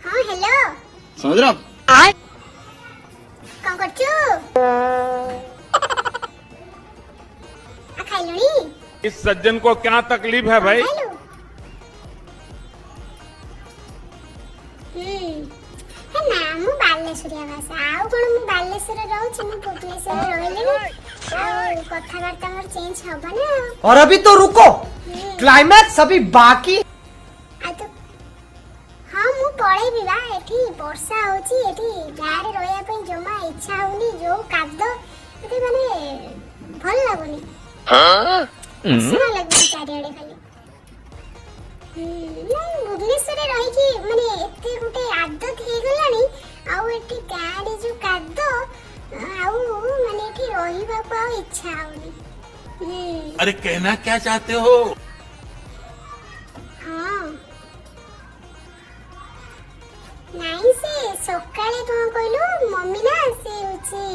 हाँ हेलो समझ रहा कौन करचू खाइलुनी इस सज्जन को क्या तकलीफ है भाई? खाइलु है ना मु बालेश्वरिया भाषा आउ कोन मु बालेश्वर रहू छी मु भुवनेश्वर रहले आउ कथाबार्ता मोर चेंज हबा ना और अभी तो रुको, क्लाइमैक्स अभी बाकी। आ तो हाँ मु पळे बिबा एठी वर्षा होची एठी गारे रोया पे जमा इच्छा होनी जो कादो एठी माने भल लागोनी सुना लगबी चारियाडे खाली नहीं भुवनेश्वर रही कि माने एते गुटे आदत हे गलानी आउ एठी गारे जो कादो आउ माने एठी रहिबा को इच्छा होनी अरे कहना क्या चाहते हो? हाँ नहीं से सकाळे कोन कहलु मम्मी ना से होची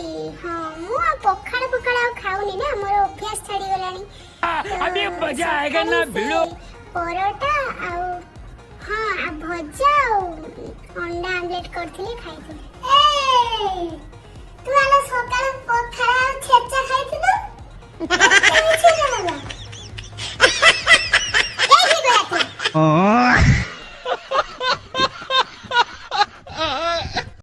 हां मु पखाड़ पखाड़ खाउनी ना मोर अभ्यास छाड़ी गलानी अभी मजा आएगा ना भिड़ो परोटा आउ हां आ भजा आउ अंडा आमलेट करथिले खाइथिले ए तू आला सकाळे पखाड़ आ छेचा खाइथिलु छेचा ना ए ही बात